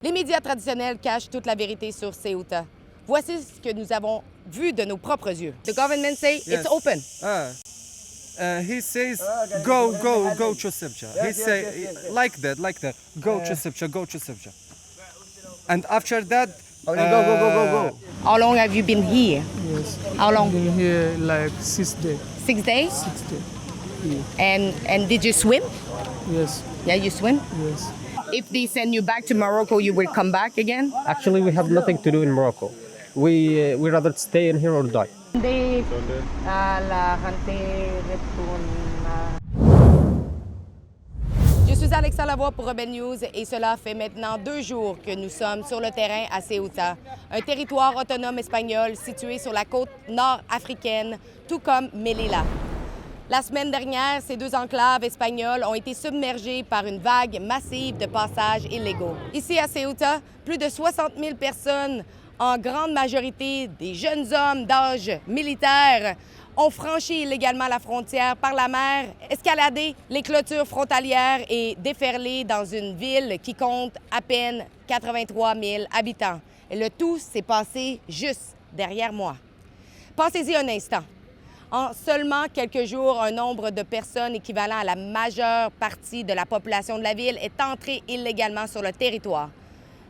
Les médias traditionnels cachent toute la vérité sur Ceuta. Voici ce que nous avons vu de nos propres yeux. The government say it's open. He says, go to Ceuta. He say like that, go to Ceuta. And after that, Go. How long have you been here? Yes. How long? Been here like 6 days. 6 days? 6 days. And did you swim? Yes. Yeah, you swim? Yes. If they send you back to Morocco, you will come back again? Actually, we have nothing to do in Morocco. We rather stay in here or die. Je suis Alexa Lavoie pour Rebel News et cela fait maintenant 2 jours que nous sommes sur le terrain à Ceuta, un territoire autonome espagnol situé sur la côte nord-africaine, tout comme Melilla. La semaine dernière, ces 2 enclaves espagnoles ont été submergées par une vague massive de passages illégaux. Ici à Ceuta, plus de 60 000 personnes, en grande majorité des jeunes hommes d'âge militaire, ont franchi illégalement la frontière par la mer, escaladé les clôtures frontalières et déferlé dans une ville qui compte à peine 83 000 habitants. Et le tout s'est passé juste derrière moi. Pensez-y un instant. En seulement quelques jours, un nombre de personnes équivalent à la majeure partie de la population de la ville est entré illégalement sur le territoire.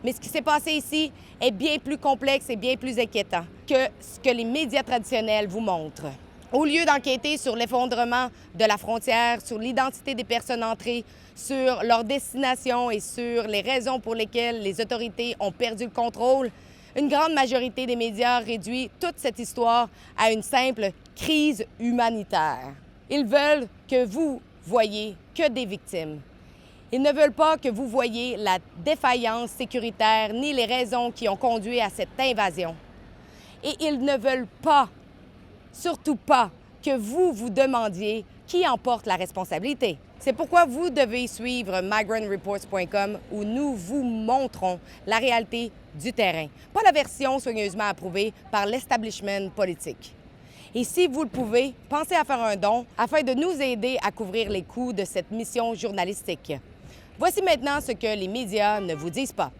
Mais ce qui s'est passé ici est bien plus complexe et bien plus inquiétant que ce que les médias traditionnels vous montrent. Au lieu d'enquêter sur l'effondrement de la frontière, sur l'identité des personnes entrées, sur leur destination et sur les raisons pour lesquelles les autorités ont perdu le contrôle, une grande majorité des médias réduit toute cette histoire à une simple crise humanitaire. Ils veulent que vous voyiez que des victimes. Ils ne veulent pas que vous voyiez la défaillance sécuritaire ni les raisons qui ont conduit à cette invasion. Et ils ne veulent pas, surtout pas, que vous vous demandiez qui en porte la responsabilité. C'est pourquoi vous devez suivre migrantreports.com où nous vous montrons la réalité du terrain, pas la version soigneusement approuvée par l'establishment politique. Et si vous le pouvez, pensez à faire un don afin de nous aider à couvrir les coûts de cette mission journalistique. Voici maintenant ce que les médias ne vous disent pas.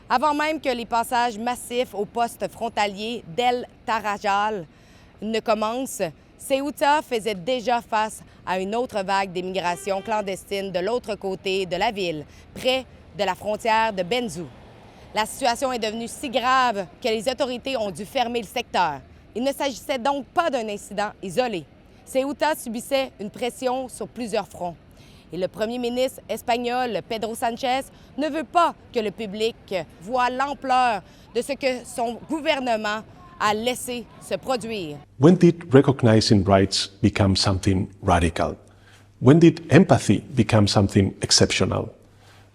Avant même que les passages massifs au poste frontalier d'El Tarajal ne commencent, Ceuta faisait déjà face à une autre vague d'immigration clandestine de l'autre côté de la ville, près de la frontière de Benzou. La situation est devenue si grave que les autorités ont dû fermer le secteur. Il ne s'agissait donc pas d'un incident isolé. Ceuta subissait une pression sur plusieurs fronts. Et le premier ministre espagnol, Pedro Sánchez, ne veut pas que le public voie l'ampleur de ce que son gouvernement a laissé se produire. When did recognizing rights become something radical? When did empathy become something exceptional?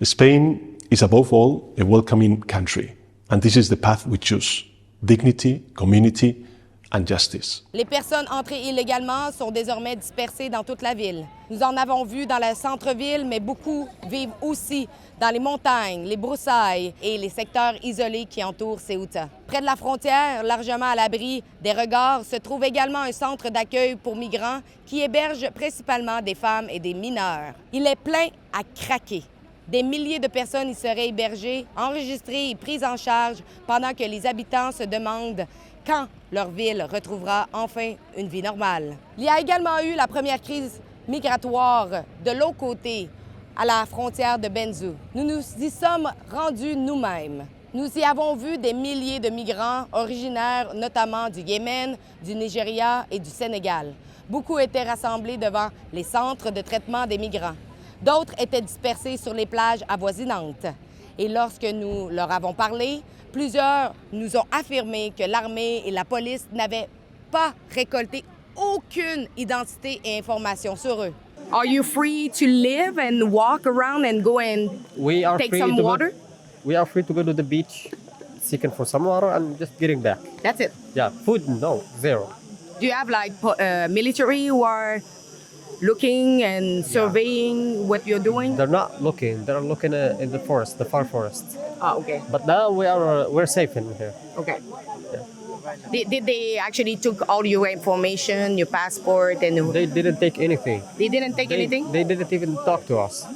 Spain is above all a welcoming country, and this is the path we choose: dignity, community, and justice. Les personnes entrées illégalement sont désormais dispersées dans toute la ville. Nous en avons vu dans le centre-ville, mais beaucoup vivent aussi dans les montagnes, les broussailles et les secteurs isolés qui entourent Ceuta. Près de la frontière, largement à l'abri des regards, se trouve également un centre d'accueil pour migrants qui héberge principalement des femmes et des mineurs. Il est plein à craquer. Des milliers de personnes y seraient hébergées, enregistrées et prises en charge pendant que les habitants se demandent quand leur ville retrouvera enfin une vie normale. Il y a également eu la première crise migratoire de l'autre côté, à la frontière de Benzou. Nous nous y sommes rendus nous-mêmes. Nous y avons vu des milliers de migrants originaires notamment du Yémen, du Nigeria et du Sénégal. Beaucoup étaient rassemblés devant les centres de traitement des migrants. D'autres étaient dispersés sur les plages avoisinantes. Et lorsque nous leur avons parlé, plusieurs nous ont affirmé que l'armée et la police n'avaient pas récolté aucune identité et information sur eux. Are you free to live and walk around and go and take some water? We are free to go to the beach, seeking for some water and just getting back. That's it. Yeah, food, no, zero. Do you have like military who are looking and surveying what you're doing? They're not looking. They're looking in the forest, the far forest. Oh, okay. But now we're safe in here. Okay. Did they actually took all your information, your passport, and They didn't take anything. they didn't take anything? They didn't even talk to us.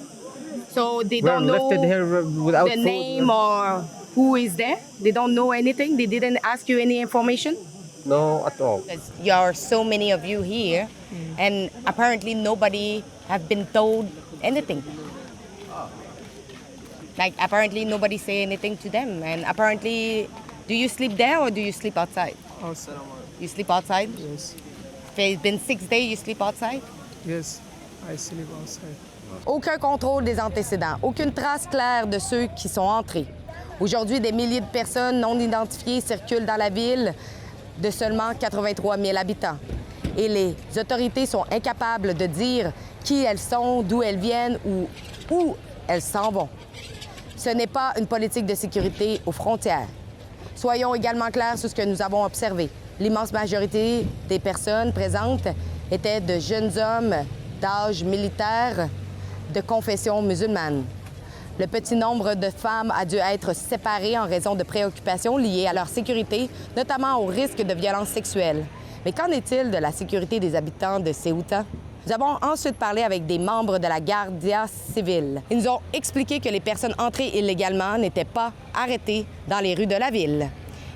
So they We're don't left know here without the food. name or who is there? They don't know anything? They didn't ask you any information? No, at all. Because there are so many of you here, and apparently nobody have been told anything. Like, apparently nobody say anything to them, and apparently, do you sleep there or do you sleep outside? Outside. You sleep outside? Yes. It's been 6 days you sleep outside? Yes. I sleep outside. Aucun contrôle des antécédents, aucune trace claire de ceux qui sont entrés. Aujourd'hui, des milliers de personnes non identifiées circulent dans la ville de seulement 83 000 habitants. Et les autorités sont incapables de dire qui elles sont, d'où elles viennent ou où elles s'en vont. Ce n'est pas une politique de sécurité aux frontières. Soyons également clairs sur ce que nous avons observé. L'immense majorité des personnes présentes étaient de jeunes hommes d'âge militaire de confession musulmane. Le petit nombre de femmes a dû être séparé en raison de préoccupations liées à leur sécurité, notamment au risque de violences sexuelles. Mais qu'en est-il de la sécurité des habitants de Ceuta? Nous avons ensuite parlé avec des membres de la Guardia Civile. Ils nous ont expliqué que les personnes entrées illégalement n'étaient pas arrêtées dans les rues de la ville.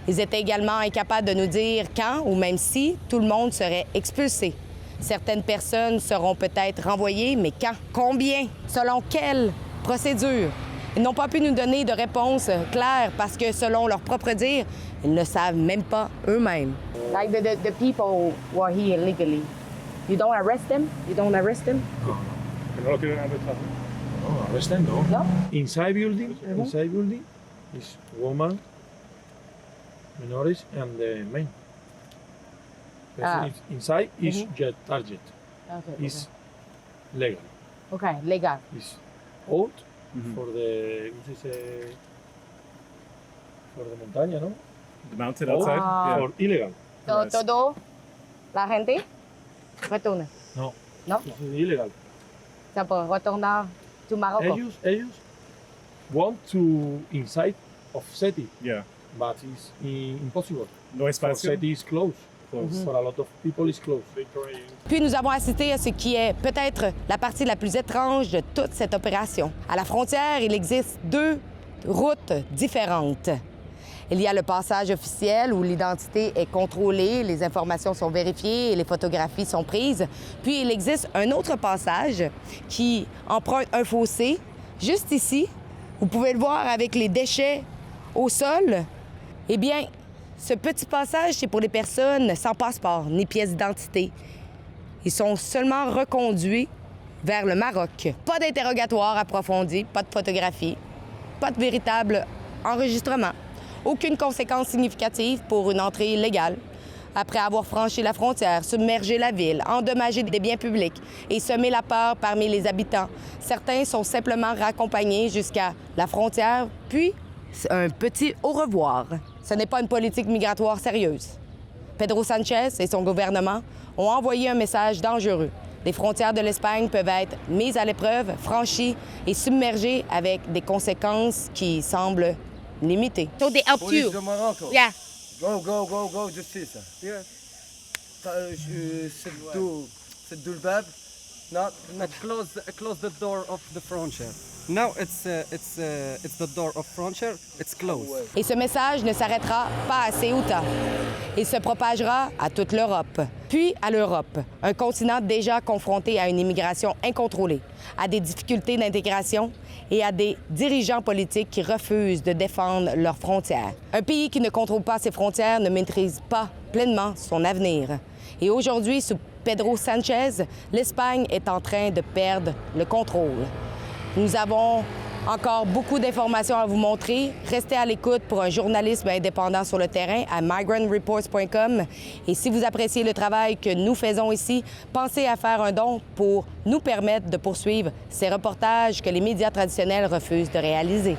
Ils étaient également incapables de nous dire quand ou même si tout le monde serait expulsé. Certaines personnes seront peut-être renvoyées, mais quand? Combien? Selon quelle procédure? Ils n'ont pas pu nous donner de réponse claire parce que, selon leur propre dire, ils ne savent même pas eux-mêmes. Like the people who are here illegally, you don't arrest them? You don't arrest them? No lo quieren arrestar. No, arresten, no. No? Inside building is woman, minorities, and the men. Ah. Inside is jet target. Okay. Is legal. Okay, legal. Is out for the for the montaña, no? The mountain Out outside? Ah. for illegal. So, Yes. todo la gente retorna. No. No? This is illegal. Ça peut retourner to Morocco. Ellos want to inside of city, Yeah. but it's impossible. No For espacio. city is closed. For a lot of people, it's closed. Puis nous avons assisté à ce qui est peut-être la partie la plus étrange de toute cette opération. À la frontière, il existe 2 routes différentes. Il y a le passage officiel où l'identité est contrôlée, les informations sont vérifiées et les photographies sont prises. Puis il existe un autre passage qui emprunte un fossé, juste ici. Vous pouvez le voir avec les déchets au sol. Eh bien, ce petit passage, c'est pour les personnes sans passeport ni pièce d'identité. Ils sont seulement reconduits vers le Maroc. Pas d'interrogatoire approfondi, pas de photographie, pas de véritable enregistrement. Aucune conséquence significative pour une entrée illégale. Après avoir franchi la frontière, submergé la ville, endommagé des biens publics et semé la peur parmi les habitants, certains sont simplement raccompagnés jusqu'à la frontière, puis un petit au revoir. Ce n'est pas une politique migratoire sérieuse. Pedro Sanchez et son gouvernement ont envoyé un message dangereux. Les frontières de l'Espagne peuvent être mises à l'épreuve, franchies et submergées avec des conséquences qui semblent limitées. So they helped Police you. de Morocco. Yeah. Go, justice. Yeah. سدوا الباب. Not close the door of the frontier. Now it's the door of frontier. It's closed. Et ce message ne s'arrêtera pas à Ceuta. Il se propagera à toute l'Europe, puis à l'Europe, un continent déjà confronté à une immigration incontrôlée, à des difficultés d'intégration et à des dirigeants politiques qui refusent de défendre leurs frontières. Un pays qui ne contrôle pas ses frontières ne maîtrise pas pleinement son avenir. Et aujourd'hui, sous Pedro Sanchez, l'Espagne est en train de perdre le contrôle. Nous avons encore beaucoup d'informations à vous montrer. Restez à l'écoute pour un journalisme indépendant sur le terrain à migrantreports.com. Et si vous appréciez le travail que nous faisons ici, pensez à faire un don pour nous permettre de poursuivre ces reportages que les médias traditionnels refusent de réaliser.